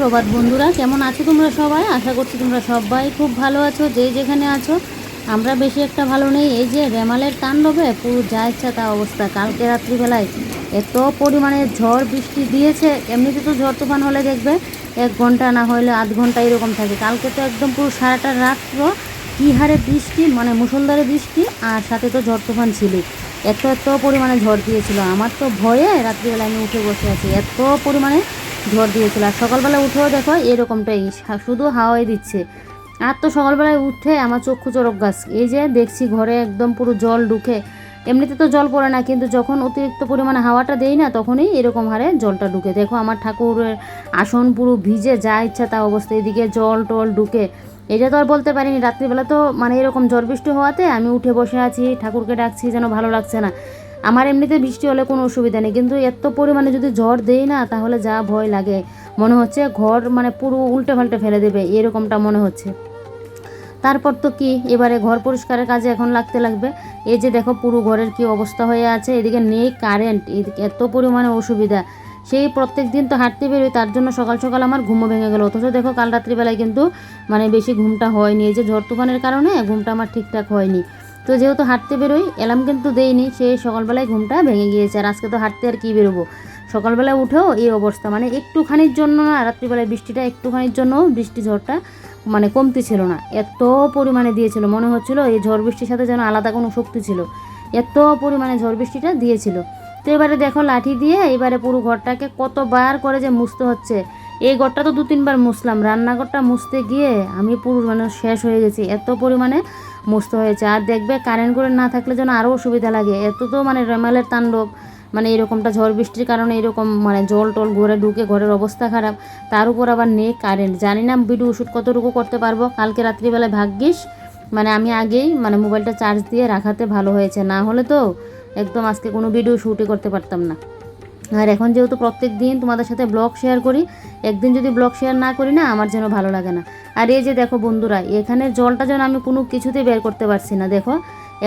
সুপ্রভাত বন্ধুরা, কেমন আছো তোমরা সবাই? আশা করছি তোমরা সবাই খুব ভালো আছো, যে যেখানে আছো। আমরা বেশি একটা ভালো নেই। এই যে রেমালের তাণ্ডবে পুরো যা ইচ্ছা তা অবস্থা। কালকে রাত্রিবেলায় এত পরিমাণে ঝড় বৃষ্টি দিয়েছে। এমনিতে তো ঝড় তুফান হলে দেখবে 1 ঘন্টা না হলে আধ ঘন্টা এরকম থাকে। কালকে তো একদম পুরো সারাটা রাত্র কী হারে বৃষ্টি, মানে মুষলধারে বৃষ্টি, আর সাথে তো ঝড় তুফান ছিলই। এত পরিমাণে ঝড় দিয়েছিল, আমার তো ভয়ে রাত্রিবেলা আমি উঠে বসে আছি। এত পরিমাণে ঝড় দিয়েছিল। আর সকালবেলা উঠেও দেখো এরকমটাই, শুধু হাওয়াই দিচ্ছে। আর তো সকালবেলায় উঠে আমার চক্ষু চড়ক গাছ, এই যে দেখছি ঘরে একদম পুরো জল ঢুকে। এমনিতে তো জল পড়ে না, কিন্তু যখন অতিরিক্ত পরিমাণে হাওয়াটা দেই না তখনই এরকম হারে জলটা ঢুকে। দেখো আমার ঠাকুরের আসন পুরো ভিজে যা ইচ্ছা তা অবস্থা, এদিকে জল টল ঢুকে। এটা তো আর বলতে পারিনি। রাত্রিবেলা তো মানে এরকম ঝড় বৃষ্টি হওয়াতে আমি উঠে বসে আছি, ঠাকুরকে ডাকছি, যেন ভালো লাগছে না। আমার এমনিতে বৃষ্টি হলে কোনো অসুবিধা নেই, কিন্তু এত পরিমাণে যদি ঝড় দেই না তাহলে যা ভয় লাগে। মনে হচ্ছে ঘর মানে পুরো উল্টে পাল্টে ফেলে দেবে, এরকমটা মনে হচ্ছে। তারপর তো কি, এবারে ঘর পরিষ্কারের কাজে এখন লাগতে লাগবে। এই যে দেখো পুরো ঘরের কি অবস্থা হয়ে আছে। এদিকে নেই কারেন্ট, এদিকে এত পরিমাণে অসুবিধা। সেই প্রত্যেক দিন তো হাঁটতে বেরোই, তার জন্য সকাল সকাল আমার ঘুমও ভেঙে গেল। অথচ দেখো কাল রাত্রিবেলায় কিন্তু মানে বেশি ঘুমটা হয়নি। এই যে ঝড় তুফানের কারণে ঘুমটা আমার ঠিকঠাক হয়নি। তো যেহেতু হাঁটতে বেরোই, অ্যালার্ম কিন্তু দেইনি, সেই সকালবেলায় ঘুমটা ভেঙে গিয়েছে। আর আজকে তো হাঁটতে আর কী বেরোবো, সকালবেলায় উঠেও এই অবস্থা। মানে একটুখানির জন্য না, রাত্রিবেলায় বৃষ্টিটা একটুখানির জন্য বৃষ্টি ঝড়টা মানে কমতি ছিল না, এত পরিমাণে দিয়েছিল। মনে হচ্ছিল এই ঝড় বৃষ্টির সাথে যেন আলাদা কোনো শক্তি ছিল, এত পরিমাণে ঝড় বৃষ্টিটা দিয়েছিল। তো এবারে দেখো লাঠি দিয়ে এবারে পুরো ঘরটাকে কতবার করে যে মুছতে হচ্ছে। এই ঘরটা তো 2-3 বার মুছলাম, রান্নাঘরটা মুছতে গিয়ে আমি পুরো মানে শেষ হয়ে গেছি, এত পরিমাণে মুছতে হয়েছে। আর দেখবে কারেন্ট করে না থাকলে যেন আরও অসুবিধা লাগে। এত তো মানে রেমালের তাণ্ডব, মানে এরকমটা ঝড় বৃষ্টির কারণে এরকম মানে জল টল ঘরে ঢুকে ঘরের অবস্থা খারাপ। তার উপর আবার নেই কারেন্ট। জানি না ভিডিও শ্যুট কতটুকু করতে পারবো। কালকে রাত্রিবেলায় ভাগ্যিস মানে আমি আগেই মানে মোবাইলটা চার্জ দিয়ে রাখাতে ভালো হয়েছে, না হলে তো একদম আজকে কোনো ভিডিও শ্যুটই করতে পারতাম না। আর এখন যেহেতু প্রত্যেক দিন তোমাদের সাথে ব্লগ শেয়ার করি, একদিন যদি ব্লগ শেয়ার না করি না আমার যেন ভালো লাগে না। আর এই যে দেখো বন্ধুরা, এখানে জলটা যেন আমি কোনো কিছুতেই বের করতে পারছি না। দেখো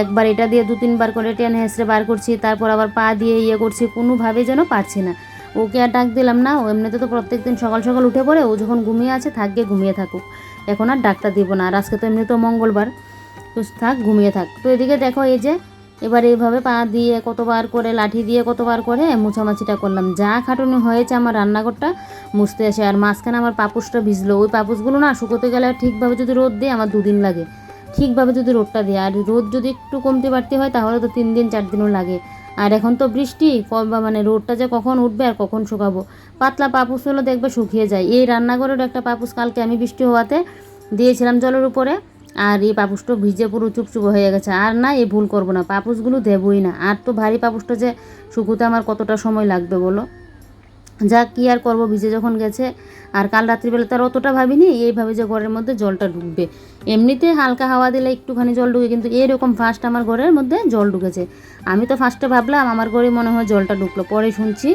একবার এটা দিয়ে 2-3 বার করে টেনে হেসড়ে বার করছি, তারপর আবার পা দিয়ে করছি, কোনোভাবে যেন পারছি না। ওকে আর ডাক দিলাম না। ও এমনিতে তো প্রত্যেক দিন সকাল সকাল উঠে পড়ে, ও যখন ঘুমিয়ে আছে থাকবে, ঘুমিয়ে থাকুক। এখন আর ডাকটা দিব না। আর আজকে তো এমনি তো মঙ্গলবার, তো থাক, ঘুমিয়ে থাক। তো এদিকে দেখো এই যে এবার এইভাবে পা দিয়ে কতবার করে, লাঠি দিয়ে কতবার করে মুছামাছিটা করলাম। যা খাটুনি হয়েছে আমার রান্নাঘরটা মুছতে এসে। আর মাঝখানে আমার পাপুসটা ভিজলো। ওই পাপুসগুলো না শুকোতে গেলে ঠিকভাবে যদি রোদ দিয়ে আমার 2 দিন লাগে, ঠিকভাবে যদি রোদটা দেয়। আর রোদ যদি একটু কমতে বাড়তে হয় তাহলে তো 3-4 দিনও লাগে। আর এখন তো বৃষ্টি, মানে রোদটা যে কখন উঠবে আর কখন শুকাবো। পাতলা পাপুস হলো দেখবে শুকিয়ে যায়। এই রান্নাঘরের একটা পাপুস কালকে আমি বৃষ্টি হওয়াতে দিয়েছিলাম জলের উপরে, আর এই পাপুসটা ভিজে পুরো চুপচুপ হয়ে গেছে। আর না, এই ভুল করবো না, পাপুসগুলো দেবই না। আর তো ভারী পাপুসটা যে শুকুতে আমার কতটা সময় লাগবে বলো। যা কি আর করবো, ভিজে যখন গেছে। আর কাল রাত্রিবেলা তার অতটা ভাবিনি এইভাবে যে ঘরের মধ্যে জলটা ঢুকবে। এমনিতে হালকা হাওয়া দিলে একটুখানি জল ঢুকে, কিন্তু এরকম ফার্স্ট আমার ঘরের মধ্যে জল ঢুকেছে। আমি তো ফার্স্টে ভাবলাম আমার ঘরে মনে হয় জলটা ঢুকলো, পরে শুনছি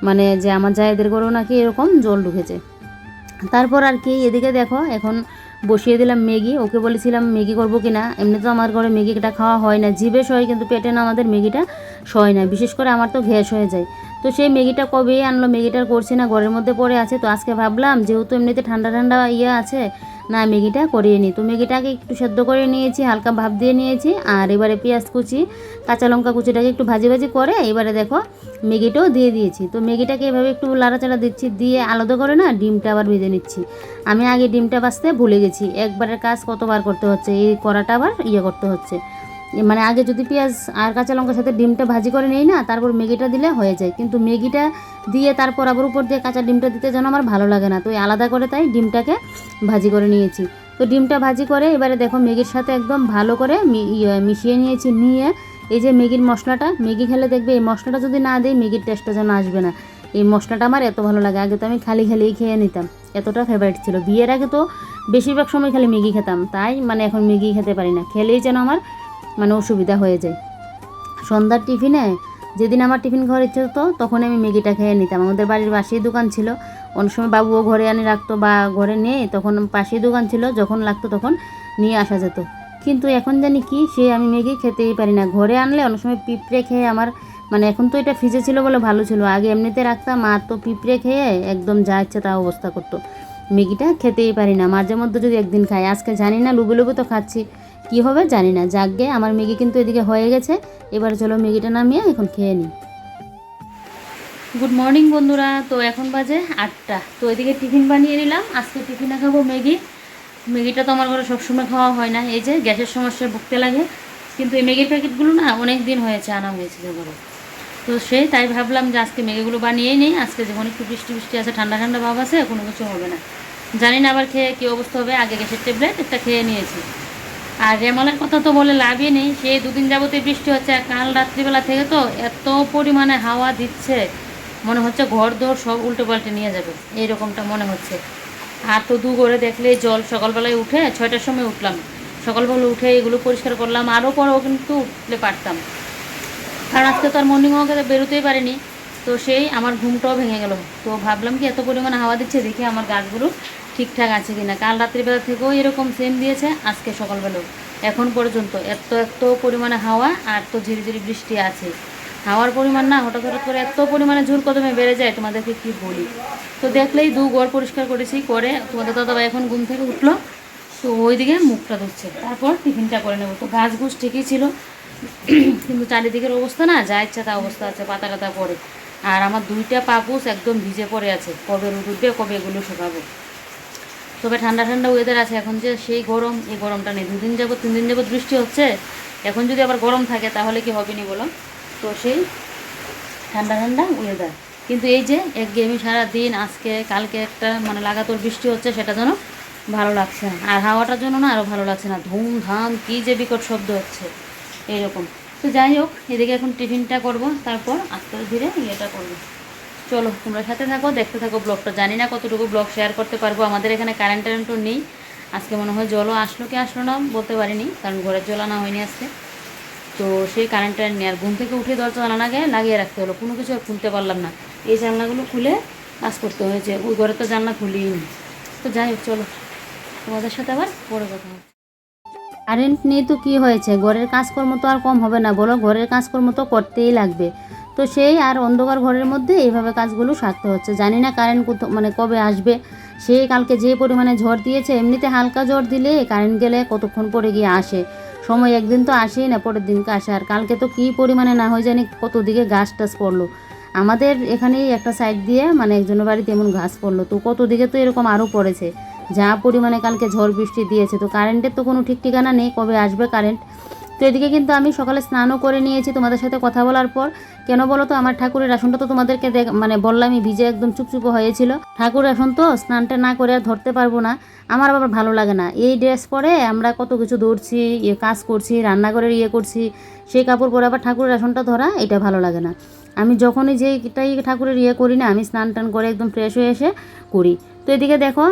মানে যে আমার জায়েদের ঘরেও নাকি এরকম জল ঢুকেছে। তারপর আর কি, এদিকে দেখো এখন বসিয়ে দিলাম ম্যাগি। ওকে বলেছিলাম ম্যাগি করবো কি না। এমনি তো আমার ঘরে ম্যাগিটা খাওয়া হয় না, জিভে সয় কিন্তু পেটে না আমাদের ম্যাগিটা সয় না, বিশেষ করে আমার তো গ্যাস হয়ে যায়। তো সেই ম্যাগিটা কবেই আনলো, ম্যাগিটা করছি না, ঘরের মধ্যে পড়ে আছে। তো আজকে ভাবলাম যেহেতু এমনিতে ঠান্ডা ঠান্ডা আছে, না ম্যাগিটা করিয়ে নিই। তো ম্যাগিটাকে একটু সেদ্ধ করে নিয়েছি, হালকা ভাপ দিয়ে নিয়েছি। আর এবারে পেঁয়াজ কুচি, কাঁচা লঙ্কা কুচিটাকে একটু ভাজি ভাজি করে এবারে দেখো ম্যাগিটাও দিয়ে দিয়েছি। তো ম্যাগিটাকে এভাবে একটু লাড়াচাড়া দিচ্ছি, দিয়ে আলাদা করে না ডিমটা আবার ভেজে নিচ্ছি। আমি আগে ডিমটা ভাজতে ভুলে গেছি, একবারের কাজ কতবার করতে হচ্ছে, এই করাটা আবার করতে হচ্ছে। মানে আগে যদি পেঁয়াজ আর কাঁচা লঙ্কার সাথে ডিমটা ভাজি করে নেই না, তারপর ম্যাগিটা দিলে হয়ে যায়। কিন্তু ম্যাগিটা দিয়ে তারপর আবার উপর দিয়ে কাঁচা ডিমটা দিতে যেন আমার ভালো লাগে না। তো আলাদা করে তাই ডিমটাকে ভাজি করে নিয়েছি। তো ডিমটা ভাজি করে এবারে দেখো ম্যাগির সাথে একদম ভালো করে মিশিয়ে নিয়েছি। নিয়ে এই যে ম্যাগির মশলাটা, ম্যাগি খেলে দেখবে এই মশলাটা যদি না দিই ম্যাগির টেস্টটা যেন আসবে না। এই মশলাটা আমার এত ভালো লাগে। আগে তো আমি খালি খালিই খেয়ে নিতাম, এতটা ফেভারিট ছিল। বিয়ের আগে তো বেশিরভাগ সময় খালি ম্যাগি খেতাম, তাই মানে এখন ম্যাগি খেতে পারি না, খেলেই যেন আমার মানে অসুবিধা হয়ে যায়। সন্ধ্যার টিফিনে যেদিন আমার টিফিন খাওয়ার ইচ্ছে হতো তখনই আমি ম্যাগিটা খেয়ে নিতাম। আমাদের বাড়ির পাশেই দোকান ছিল, অনেক সময় বাবুও ঘরে আনি রাখতো বা ঘরে নেই, তখন পাশেই দোকান ছিল, যখন লাগতো তখন নিয়ে আসা যেত। কিন্তু এখন জানি কি, সে আমি ম্যাগি খেতেই পারি না। ঘরে আনলে অনেক সময় পিঁপড়ে খেয়ে আমার মানে, এখন তো এটা ফ্রিজে ছিল বলে ভালো ছিল, আগে এমনিতে রাখতাম, আর তো পিঁপড়ে খেয়ে একদম যা ইচ্ছে তা অবস্থা করতো। ম্যাগিটা খেতেই পারি না, মাঝে মধ্যে যদি একদিন খাই। আজকে জানি না, লুবু লুবু তো খাচ্ছি, কী হবে জানি না। যাকগে আমার ম্যাগি কিন্তু এদিকে হয়ে গেছে। এবার চলো ম্যাগিটা নামিয়ে এখন খেয়ে নিই। গুড মর্নিং বন্ধুরা। তো এখন বাজে 8টা। তো এদিকে টিফিন বানিয়ে নিলাম। আজকে টিফিনে খাবো ম্যাগি। ম্যাগিটা তো আমার ঘরে সবসময় খাওয়া হয় না, এই যে গ্যাসের সমস্যায় ভুগতে লাগে। কিন্তু এই ম্যাগির প্যাকেটগুলো না অনেক দিন হয়েছে আনা হয়েছে ঘরে। তো তাই ভাবলাম যে আজকে ম্যাগিগুলো বানিয়েই নেই। আজকে যেমন একটু বৃষ্টি বৃষ্টি আছে, ঠান্ডা ঠান্ডা ভাব আছে, কোনো কিছু হবে না। জানি না আবার খেয়ে কী অবস্থা হবে। আগে গ্যাসের ট্যাবলেট একটা খেয়ে নিয়েছি। আর রেমলের কথা তো বলে লাভই নেই, সেই দুদিন যাবতে বৃষ্টি হচ্ছে। আর কাল রাত্রিবেলা থেকে তো এত পরিমাণে হাওয়া দিচ্ছে, মনে হচ্ছে ঘর দৌড় সব উল্টে পাল্টে নিয়ে যাবে, এইরকমটা মনে হচ্ছে। আর তো করে দেখলেই জল। সকালবেলায় উঠে 6টার সময় উঠলাম, সকালবেলা উঠে এগুলো পরিষ্কার করলাম। আরও পরেও কিন্তু উঠলে পারতাম, কারণ আজকে তো আর মর্নিং ওয়াকে বেরোতেই পারিনি। তো আমার ঘুমটাও ভেঙে গেল। তো ভাবলাম কি এত পরিমাণে হাওয়া দিচ্ছে, দেখি আমার গাছগুলো ঠিকঠাক আছে কিনা। কাল রাত্রিবেলা থেকেও এরকম সেম দিয়েছে, আজকে সকালবেলাও এখন পর্যন্ত এত পরিমাণে হাওয়া। আর তো ঝিরিঝিরি বৃষ্টি আছে। হাওয়ার পরিমাণ না হঠাৎ হঠাৎ করে এত পরিমাণে ঝুর কদমে বেড়ে যায়, তোমাদেরকে কি বলি। তো দেখলেই ঘর পরিষ্কার করেছি, করে তোমাদের দাদাভাই এখন ঘুম থেকে উঠলো। তো ওইদিকে মুখটা ধুচ্ছে, তারপর টিফিনটা করে নেবো। তো গাছ গুছ ঠিকই ছিল, কিন্তু চারিদিকের অবস্থা না যা ইচ্ছা তা অবস্থা আছে, পাতা টাতা পড়ে। আর আমার 2টা পাপুস একদম ভিজে পড়ে আছে, কবে রোদ উঠবে, কবে এগুলো শুকাবো। তবে ঠান্ডা ঠান্ডা ওয়েদার আছে এখন, যে সেই গরম, এই গরমটা নেই। 2 দিন যাবত 3 দিন যাবত বৃষ্টি হচ্ছে, এখন যদি আবার গরম থাকে তাহলে কি হবে নি বলো। তো ঠান্ডা ঠান্ডা ওয়েদার, কিন্তু এই যে একঘেয়েমি সারা দিন, আজকে কালকে একটা মানে লাগাতার বৃষ্টি হচ্ছে, সেটা যেন ভালো লাগছে না। আর হাওয়াটার জন্য না আরও ভালো লাগছে না, ধুমধাম কী যে বিকট শব্দ হচ্ছে এইরকম। তো যাই হোক, এদিকে এখন টিফিনটা করব, তারপর আস্তে ধীরে ইয়েটা করবো। চলো তোমরা সাথে থাকো, দেখতে থাকো ব্লগটা। জানি না কতটুকু ব্লগ শেয়ার করতে পারবো। আমাদের এখানে কারেন্টও নেই আজকে, মনে হয় জলও আসলো কি আসলো না বলতে পারিনি, কারণ ঘরের জল আনা হয়নি আজকে। তো কারেন্টটা নেই। আর ঘুম থেকে উঠে দরজা জানালাকে লাগিয়ে রাখতে হলো, কোনো কিছু আর খুলতে পারলাম না। এই জানলাগুলো খুলে কাজ করতে হয়েছে, ওই ঘরে তো জানলা খুলিই নি। তো যাই হোক, চলো তোমাদের সাথে আবার পরে কথা হবে। কারেন্ট নেই তো কী হয়েছে, ঘরের কাজকর্ম তো আর কম হবে না বলো, ঘরের কাজকর্ম তো করতেই লাগবে। তো আর অন্ধকার ঘরের মধ্যে এইভাবে কাজগুলো সারতে হচ্ছে। জানি না কারেন্ট মানে কবে আসবে। কালকে যে পরিমাণে ঝড় দিয়েছে, এমনিতে হালকা ঝড় দিলে কারেন্ট গেলে কতক্ষণ পরে গিয়ে আসে, সময় একদিন তো আসেই না, পরের দিনকে আসে। আর কালকে তো কী পরিমাণে না হয় জানি কত দিকে গাছ টাছ পড়লো। আমাদের এখানেই একটা সাইড দিয়ে মানে একজনের বাড়িতে এমন গাছ পড়লো, তো কত দিকে তো এরকম আরও পড়েছে, যা পরিমাণে কালকে ঝড় বৃষ্টি দিয়েছে। তো কারেন্টের তো কোনো ঠিক ঠিকানা নেই, কবে আসবে কারেন্ট। তো এদিকে কিন্তু আমি সকালে স্নানও করে নিয়েছি তোমাদের সাথে কথা বলার পর। কেন বলো তো, আমার ঠাকুরের আসনটা তো তোমাদেরকে মানে বললামই ভিজে একদম চুপচুপো হয়েছিল। ঠাকুর আসন তো স্নানটা না করে আর ধরতে পারবো না, আমার আবার ভালো লাগে না। এই ড্রেস পরে আমরা কত কিছু দৌড়ছি, কাজ করছি, রান্নাঘরের করছি, সেই কাপড় পরে আবার ঠাকুরের আসনটা ধরা, এটা ভালো লাগে না। আমি যখনই যেটাই ঠাকুরের করি না, আমি স্নান টান করে একদম ফ্রেশ হয়ে এসে করি। তো এদিকে দেখো,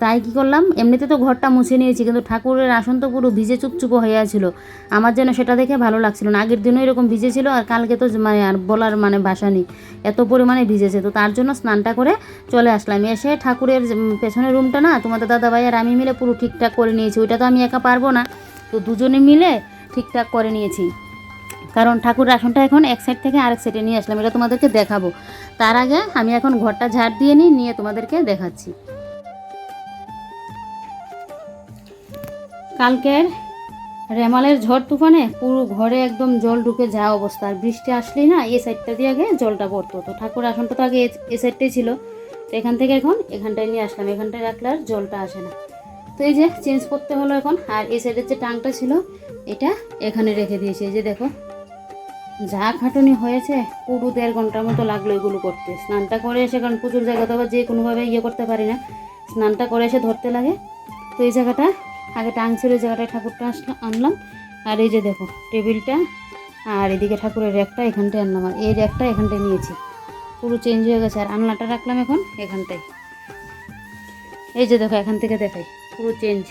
তাই কী করলাম, এমনিতে তো ঘরটা মুছে নিয়েছি, কিন্তু ঠাকুরের আসন তো পুরো ভিজে চুপচুপো হয়ে ছিল। আমার যেন সেটা দেখে ভালো লাগছিল না। আগের দিনও এরকম ভিজেছিল, আর কালকে তো মানে আর বলার মানে ভাষা নেই, এত পরিমাণে ভিজেছে। তো তার জন্য স্নানটা করে চলে আসলাম। এসে ঠাকুরের পেছনের রুমটা না তোমাদের দাদাভাই আর আমি মিলে পুরো ঠিকঠাক করে নিয়েছি। ওইটা তো আমি একা পারবো না, তো দুজনে মিলে ঠিকঠাক করে নিয়েছি। কারণ ঠাকুরের আসনটা এখন এক সাইড থেকে আরেক সাইডে নিয়ে আসলাম, এটা তোমাদেরকে দেখাবো। তার আগে আমি এখন ঘরটা ঝাড় দিয়ে নিয়ে তোমাদেরকে দেখাচ্ছি। কালকের রেমালের ঝড় তুফানে পুরো ঘরে একদম জল ঢুকে যাওয়া অবস্থা। আর বৃষ্টি আসলেই না এই সাইডটা দিয়ে আগে জলটা পড়তো। তো ঠাকুর আসনটা তো আগে এই সাইডটাই ছিল, তো এখান থেকে এখন এখানটায় নিয়ে আসলাম। এখানটায় রাখলে আর জলটা আসে না। তো এই যে চেঞ্জ করতে হলো এখন। আর এই সাইডের যে টাংটা ছিল এটা এখানে রেখে দিয়েছি। এই যে দেখো, যা খাটুনি হয়েছে, পুরো 1.5 ঘন্টার মতো লাগলো এগুলো করতে। স্নানটা করে এসে, কারণ প্রচুর জায়গা তো আবার যে কোনোভাবে করতে পারি না, স্নানটা করে এসে ধরতে লাগে। তো এই জায়গাটা আগে টাং ছিল, এই জায়গাটায় ঠাকুরটা আনলাম। আর এই যে দেখো টেবিলটা, আর এদিকে ঠাকুরের র্যাকটা এখানটায় আনলাম, আর এই র্যাকটা এখানটায় নিয়েছি, পুরো চেঞ্জ হয়ে গেছে। আর আনলাটা রাখলাম এখন এখানটায়। এই যে দেখো, এখান থেকে দেখাই পুরো চেঞ্জ।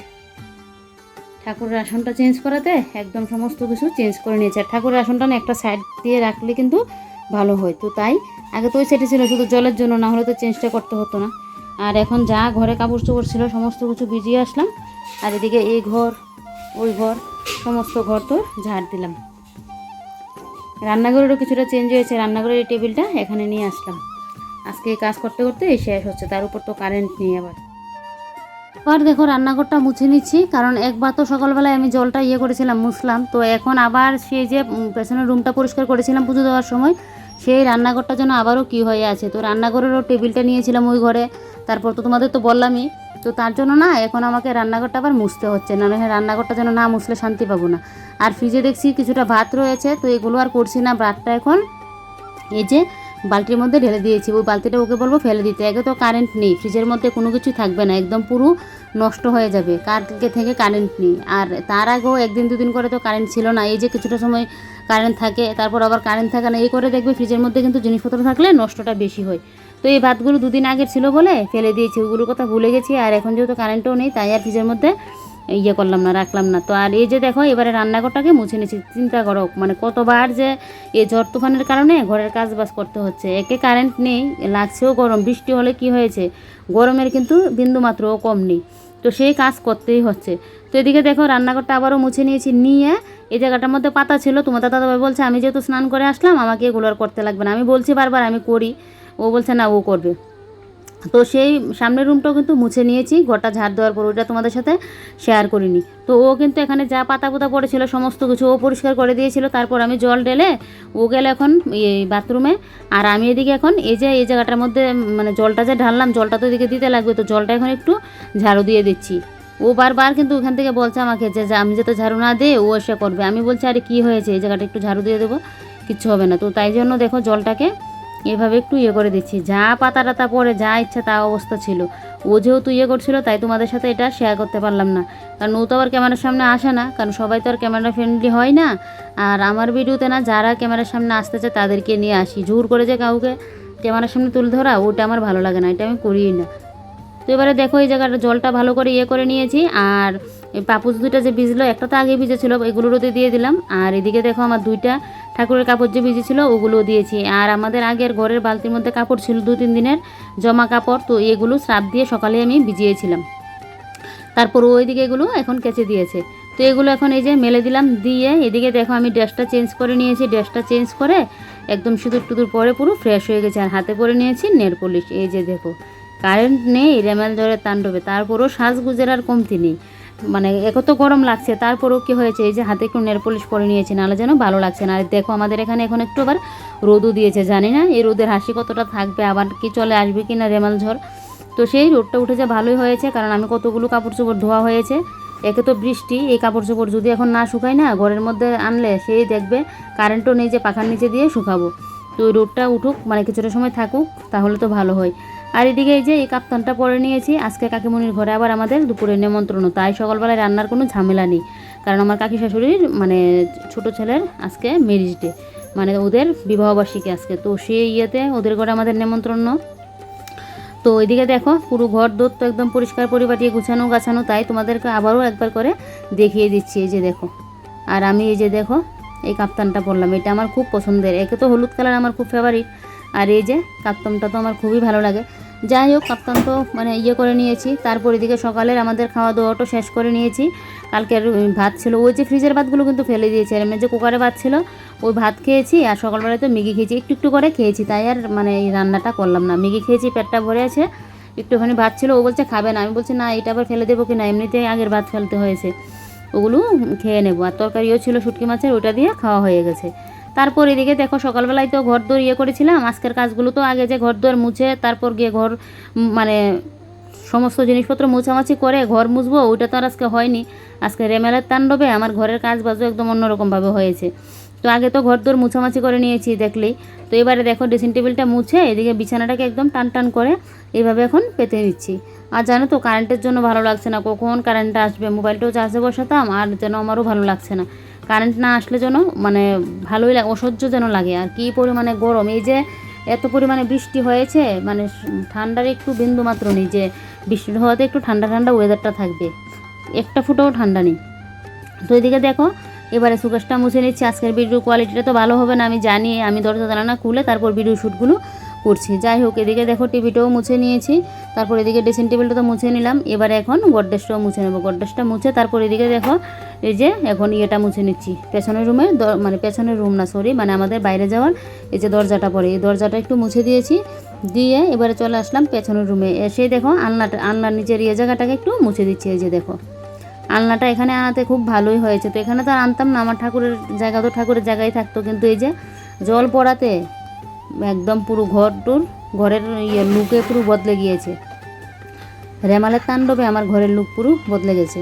ঠাকুরের আসনটা চেঞ্জ করাতে একদম সমস্ত কিছু চেঞ্জ করে নিয়েছে। আর ঠাকুরের আসনটা না একটা সাইড দিয়ে রাখলে কিন্তু ভালো হয়। তো তাই আগে তো ওই সাইডে ছিল শুধু জলের জন্য, না হলে তো চেঞ্জটা করতে হতো না। আর এখন যা ঘরে কাপড় চোপড় ছিল সমস্ত কিছু ভিজিয়ে আসলাম। আর এদিকে এই ঘর ওই ঘর সমস্ত ঘর তো ঝাড় দিলাম। রান্নাঘরেরও কিছুটা চেঞ্জ হয়েছে, রান্নাঘরের এই টেবিলটা এখানে নিয়ে আসলাম। আজকে কাজ করতে করতে শেষ হচ্ছে, তার উপর তো কারেন্ট নেই আবার। এবার দেখো রান্নাঘরটা মুছে নিচ্ছি, কারণ একবার তো সকালবেলায় আমি জলটা করেছিলাম, মুছলাম। তো এখন আবার সেই যে পেছনের রুমটা পরিষ্কার করেছিলাম পুজো দেওয়ার সময়, সেই রান্নাঘরটা যেন আবারও কী হয়ে আছে। তো রান্নাঘরেরও টেবিলটা নিয়েছিলাম ওই ঘরে, তারপর তো তোমাদের তো বললামই। তো তার জন্য না এখন আমাকে রান্নাঘরটা আবার মুছতে হচ্ছে, না হলে রান্নাঘরটা যেন না মুছলে শান্তি পাবো না। আর ফ্রিজে দেখছি কিছুটা ভাত রয়েছে, তো এগুলো আর করছি না। ভাতটা এখন এই যে বালতির মধ্যে ঢেলে দিয়েছি, ওই বালতিটা ওকে বলবো ফেলে দিতে। একে তো কারেন্ট নেই, ফ্রিজের মধ্যে কোনো কিছু থাকবে না, একদম পুরো নষ্ট হয়ে যাবে। কালকে থেকে কারেন্ট নেই, আর তার আগেও একদিন দুদিন করে তো কারেন্ট ছিল না। এই যে কিছুটা সময় কারেন্ট থাকে, তারপর আবার কারেন্ট থাকে না, এই করে দেখবে ফ্রিজের মধ্যে কিন্তু জিনিসপত্র থাকলে নষ্টটা বেশি হয়। তো এই ভাতগুলো দুদিন আগের ছিল বলে ফেলে দিয়েছি, ওগুলোর কথা ভুলে গেছি। আর এখন যেহেতু কারেন্টও নেই, তাই আর ফ্রিজের মধ্যে করলাম না, রাখলাম না। তো আর এই যে দেখো এবারে রান্নাঘরটাকে মুছে নিচ্ছি। চিন্তা করো মানে কতবার যে এই ঝড় তুফানের কারণে ঘরের কাজ বাজ করতে হচ্ছে। একে কারেন্ট নেই, লাগছেও গরম, বৃষ্টি হলে কি হয়েছে, গরমের কিন্তু বিন্দু মাত্রও কম নেই, তো সেই কাজ করতেই হচ্ছে। তো এদিকে দেখো রান্নাঘরটা আবারও মুছে নিয়েছি, নিয়ে এই জায়গাটার মধ্যে পাতা ছিল, তোমার দাদাভাই বলছে আমি যেহেতু স্নান করে আসলাম আমাকে এগুলো আর করতে লাগবে না। আমি বলছি বারবার আমি করি, ও বলছে না ও করবে। তো সেই সামনের রুমটাও কিন্তু মুছে নিয়েছি ঘরটা ঝাড় দেওয়ার পর, ওটা তোমাদের সাথে শেয়ার করিনি। তো ও কিন্তু এখানে যা পাতা পোতা পড়েছিল সমস্ত কিছু ও পরিষ্কার করে দিয়েছিল। তারপর আমি জল ঢেলে ও গেলে এখন এই বাথরুমে, আর আমি এদিকে এখন এই যে এই জায়গাটার মধ্যে মানে জলটা যে ঢাললাম, জলটা তো এদিকে দিতে লাগবে, তো জলটা এখন একটু ঝাড়ু দিয়ে দিচ্ছি। ও বারবার কিন্তু ওখান থেকে বলছে আমাকে যে আমি যাতে ঝাড়ু না দে ও এসে করবে। আমি বলছি আরে কী হয়েছে, এই জায়গাটা একটু ঝাড়ু দিয়ে দেবো, কিচ্ছু হবে না। তো তাই জন্য দেখো জলটাকে এভাবে একটু করে দিচ্ছি। যা পাতা টাতা পরে যা ইচ্ছা তা অবস্থা ছিল। ও যেহেতু করছিল তাই তোমাদের সাথে এটা শেয়ার করতে পারলাম না, কারণ ও তো আবার ক্যামেরার সামনে আসে না, কারণ সবাই তো আর ক্যামেরা ফ্রেন্ডলি হয় না। আর আমার ভিডিওতে না যারা ক্যামেরার সামনে আসতে চায় তাদেরকে নিয়ে আসি, জোর করে যে কাউকে ক্যামেরার সামনে তুলে ধরা ওটা আমার ভালো লাগে না, এটা আমি করিই না। তো এবারে দেখো এই জায়গাটা জলটা ভালো করে করে নিয়েছি। আর এই পাপুস দুইটা যে ভিজলো, একটা তো আগে ভিজেছিল, এগুলো রোদে দিয়ে দিলাম। আর এদিকে দেখো আমার দুইটা ঠাকুরের কাপড় যে ভিজেছিল ওগুলোও দিয়েছি। আর আমাদের আগের ঘরের বালতির মধ্যে কাপড় ছিল 2-3 দিনের জমা কাপড়, তো এগুলো স্রাব দিয়ে সকালে আমি ভিজিয়েছিলাম। তারপর ওইদিকে এগুলো এখন কেচে দিয়েছে। তো এগুলো এখন এই যে মেলে দিলাম, দিয়ে এদিকে দেখো আমি ড্রেসটা চেঞ্জ করে নিয়েছি। ড্রেসটা চেঞ্জ করে একদম সিঁদুর টুদুর পরে পুরো ফ্রেশ হয়ে গেছে। আর হাতে করে নিয়েছি নেল পলিশ। এই যে দেখো কারেন্ট নেই, রেমাল জ্বরের তাণ্ডবে, তারপরও সাজগুজের আর কমতি নেই। মানে এত গরম লাগছে, তারপরেও কী হয়েছে এই যে হাতে একটু নেল পলিশ করে নিয়েছি, নাহলে যেন ভালো লাগছে না। আর দেখো আমাদের এখানে এখন একটু আবার রোদও দিয়েছে, জানি না এই রোদের হাসি কতটা থাকবে, আবার কি চলে আসবে কি না রেমাল ঝড়। তো সেই রোদটা উঠেছে ভালোই হয়েছে, কারণ আমি কতগুলো কাপড় চোপড় ধোয়া হয়েছে। একে তো বৃষ্টি, এই কাপড় চোপড় যদি এখন না শুকাই না ঘরের মধ্যে আনলে সেই দেখবে কারেন্টও নেই যে পাখার নিচে দিয়ে শুকাবো। তো ওই রোদটা উঠুক, মানে কিছুটা সময় থাকুক, তাহলে তো ভালো হয়। আর এদিকে এই যে এই কাপ্তানটা পরে নিয়েছি, আজকে কাকিমণির ঘরে আবার আমাদের দুপুরে নেমন্ত্রণ, তাই সকালবেলায় রান্নার কোনো ঝামেলা নেই। কারণ আমার কাকি শাশুড়ির মানে ছোটো ছেলের আজকে ম্যারেজ ডে, মানে ওদের বিবাহবার্ষিকী আজকে, তো সেই ওদের ঘরে আমাদের নেমন্ত্রণ। তো ওইদিকে দেখো পুরো ঘর দোর তো একদম পরিষ্কার পরিপাটি গুছানো গাছানো, তাই তোমাদেরকে আবারও একবার করে দেখিয়ে দিচ্ছি। এই যে দেখো, আর আমি এই যে দেখো এই কাপ্তানটা পরলাম, এটা আমার খুব পছন্দের। একে তো হলুদ কালার আমার খুব ফেভারিট, আর এই যে কাপ্তানটা তো আমার খুবই ভালো লাগে। যাই হোক কাপ্তান তো মানে করে নিয়েছি। তারপর এদিকে সকালের আমাদের খাওয়া দাওয়াটা শেষ করে নিয়েছি। কালকের ভাত ছিল, ওই যে ফ্রিজের ভাতগুলো কিন্তু ফেলে দিয়েছি, আর এমনি যে কুকারে ভাত ছিল ওই ভাত খেয়েছি। আর সকালবেলায় তো ম্যাগি খেয়েছি, একটু একটু করে খেয়েছি, তাই আর মানে এই রান্নাটা করলাম না। ম্যাগি খেয়েছি, পেটটা ভরে আছে, একটুখানি ভাত ছিল, ও বলছে খাবে না, আমি বলছি না এটা আবার ফেলে দেবো কি না, এমনিতেই আগের ভাত ফেলতে হয়েছে, ওগুলো খেয়ে নেবো। আর তরকারিও ছিল শুটকি মাছের, ওটা দিয়ে খাওয়া হয়ে গেছে। তারপর এদিকে দেখো সকালবেলায় তো ঘর দোর করেছিলাম, আজকের কাজগুলো তো আগে যে ঘর দোর মুছে তারপর গিয়ে ঘর মানে সমস্ত জিনিসপত্র মোছামাছি করে ঘর মুছবো, ওইটা তো আর আজকে হয়নি। আজকে রেমেলের তাণ্ডবে আমার ঘরের কাজ বাজও একদম অন্যরকমভাবে হয়েছে। তো আগে তো ঘর দোর মুছামাছি করে নিয়েছি দেখলেই। তো এবারে দেখো ড্রেসিং টেবিলটা মুছে এদিকে বিছানাটাকে একদম টান টান করে এইভাবে এখন পেতে নিচ্ছি। আর জানো তো কারেন্টের জন্য ভালো লাগছে না, কখন কারেন্টটা আসবে, মোবাইলটাও চার্জে বসাতাম, আর যেন আমারও ভালো লাগছে না। কারেন্ট না আসলে যেন মানে ভালোই লাগে, অসহ্য যেন লাগে। আর কী পরিমাণে গরম, এই যে এত পরিমাণে বৃষ্টি হয়েছে, মানে ঠান্ডার একটু বিন্দু মাত্র নেই, যে বৃষ্টি হওয়াতে একটু ঠান্ডা ঠান্ডা ওয়েদারটা থাকবে, একটা ফুটাও ঠান্ডা নেই। তো এদিকে দেখো এবারে সুকেশটা মুছে নিচ্ছি। আজকের ভিডিও কোয়ালিটিটা তো ভালো হবে না আমি জানি, আমি দরজা জানালা খুলে তারপর ভিডিও শ্যুটগুলো করছি। যাই হোক, এদিকে দেখো টিভিটাও মুছে নিয়েছি, তারপর এদিকে ড্রেসিং টেবিলটা তো মুছে নিলাম, এবারে এখন গডরেজটাও মুছে নেবো। গডরেজটা মুছে তারপর এদিকে দেখো এই যে এখন ইয়েটা মুছে নিচ্ছি, পেছনের রুমে, মানে পেছনের রুম না সরি, মানে আমাদের বাইরে যাওয়ার এই যে দরজাটা পড়ে, এই দরজাটা একটু মুছে দিয়েছি, দিয়ে এবারে চলে আসলাম পেছনের রুমে। এসে দেখো আলনার নিচের ইয়ে জায়গাটাকে একটু মুছে দিচ্ছি। এই যে দেখো আলনাটা এখানে আনাতে খুব ভালোই হয়েছে, তো এখানে তো আর আনতাম না, আমার ঠাকুরের জায়গা তো ঠাকুরের জায়গায় থাকতো, কিন্তু এই যে জল পড়াতে একদম পুরো ঘরের ইয়ে লুকে পুরো বদলে গিয়েছে। রেমালের তাণ্ডবে আমার ঘরের লুক পুরো বদলে গেছে।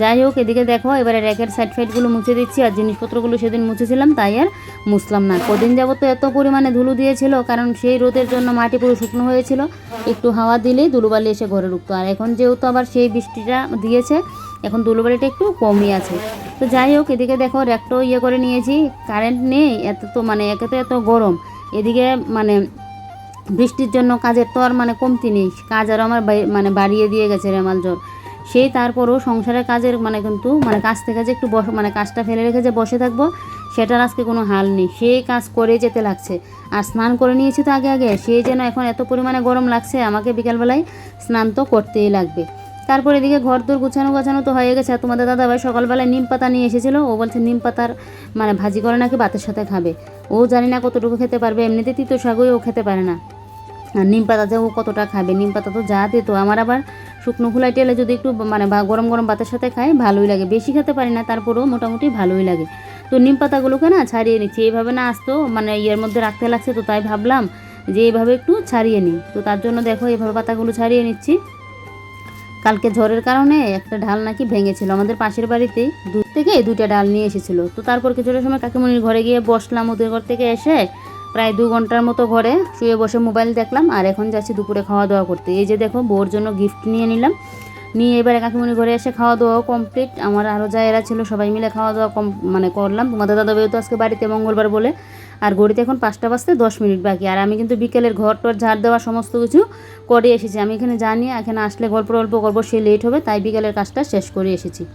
যাই হোক, এদিকে দেখো এবারে র্যাকের সাইড ফাইডগুলো মুছে দিচ্ছি, আর জিনিসপত্রগুলো সেদিন মুছেছিলাম তাই আর মুছলাম না। কদিন যাবত তো এত পরিমাণে ধুলো দিয়েছিল, কারণ সেই রোদের জন্য মাটি পুরো শুকনো হয়েছিল, একটু হাওয়া দিলেই ধুলোবালি এসে ঘরে ঢুকতো। আর এখন যেহেতু আবার সেই বৃষ্টিটা দিয়েছে, এখন ধুলোবালিটা একটু কমই আছে। তো যাই হোক, এদিকে দেখো র্যাকটাও ইয়ে করে নিয়েছি, কারেন্ট নেই, এত তো মানে একে তো এত গরম, এদিকে মানে বৃষ্টির জন্য কাজের তো আর মানে কমতি নেই, কাজ আরও আমার মানে বাড়িয়ে দিয়ে গেছে রেমাল জ্বর। সেই তারপরও সংসারের কাজের মানে কিন্তু মানে কাজ থেকে যে একটু মানে কাজটা ফেলে রেখে যে বসে থাকবো সেটার আজকে কোনো হাল নেই, সেই কাজ করে যেতে লাগছে। আর স্নান করে নিয়েছি তো আগে, সেই যেন এখন এত পরিমাণে গরম লাগছে, আমাকে বিকালবেলায় স্নান তো করতেই লাগবে। তারপর এদিকে ঘর দোর গোছানো তো হয়ে গেছে। আর তোমাদের দাদাভাই সকালবেলায় নিম পাতা নিয়ে এসেছিলো, ও বলছে নিম পাতার মানে ভাজি করে নাকি ভাতের সাথে খাবে। ও জানি না কতটুকু খেতে পারবে, এমনিতে তিতো শাকই ও খেতে পারে না, আর নিম পাতাতে ও কতটা খাবে। নিম পাতা তো যা দিত, আমার আবার শুকনো খোলায় টেলে যদি একটু মানে গরম গরম ভাতের সাথে খাই ভালোই লাগে, বেশি খেতে পারি না, তারপরেও মোটামুটি ভালোই লাগে। তো নিম পাতাগুলোকে না ছাড়িয়ে নিচ্ছি, এইভাবে না আসতো মানে ইয়ের মধ্যে রাখতে লাগছে, তো তাই ভাবলাম যে এইভাবে একটু ছাড়িয়ে নিই। তো তার জন্য দেখো এইভাবে পাতাগুলো ছাড়িয়ে নিচ্ছি। কালকে ঝড়ের কারণে একটা ডাল নাকি ভেঙেছিল, আমাদের পাশের বাড়িতেই দূর থেকে 2টা ডাল নিয়ে এসেছিলো। তো তারপর কিছুটা সময় কাকিমণির ঘরে গিয়ে বসলাম, ওদের ঘর থেকে এসে প্রায় 2 ঘন্টার মতো ঘরে শুয়ে বসে মোবাইল দেখলাম, আর এখন যাচ্ছি দুপুরে খাওয়া দাওয়া করতে। এই যে দেখো বউর জন্য গিফট নিয়ে নিলাম, নিয়ে এবারে কাকিমণির ঘরে এসে খাওয়া দাওয়াও কমপ্লিট। আমার আরও যা এরা ছিল সবাই মিলে খাওয়া দাওয়া মানে করলাম। তোমাদের দাদাভাইও তো আজকে বাড়িতে মঙ্গলবার বলে, আর ঘড়িতে এখন 5টা বাজতে 10 মিনিট বাকি। আর আমি কিন্তু বিকেলের ঘর টর ঝাড় দেওয়া সমস্ত কিছু করে এসেছি। আমি এখানে জানি এখানে আসলে গল্প করবো, সে লেট হবে, তাই বিকেলের কাজটা শেষ করে এসেছি।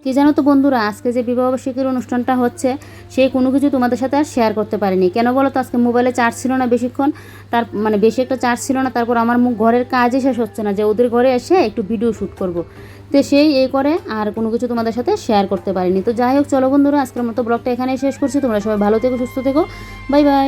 কি জানো তো বন্ধুরা, আজকে যে বিবাহবার্ষিকীর অনুষ্ঠানটা হচ্ছে সেই কোনো কিছু তোমাদের সাথে আর শেয়ার করতে পারিনি। কেন বলো তো, আজকে মোবাইলে চার্জ ছিল না বেশিক্ষণ, তার মানে বেশি একটা চার্জ ছিল না, তারপর আমার ঘরের কাজই শেষ হচ্ছে না যে ওদের ঘরে এসে একটু ভিডিও শ্যুট করব, তো সেই করে আর কোনো কিছু তোমাদের সাথে শেয়ার করতে পারিনি। তো যাই হোক, চলো বন্ধুরা, আজকের মতো ব্লগটা এখানেই শেষ করছি। তোমরা সবাই ভালো থেকো, সুস্থ থেকো, বাই বাই।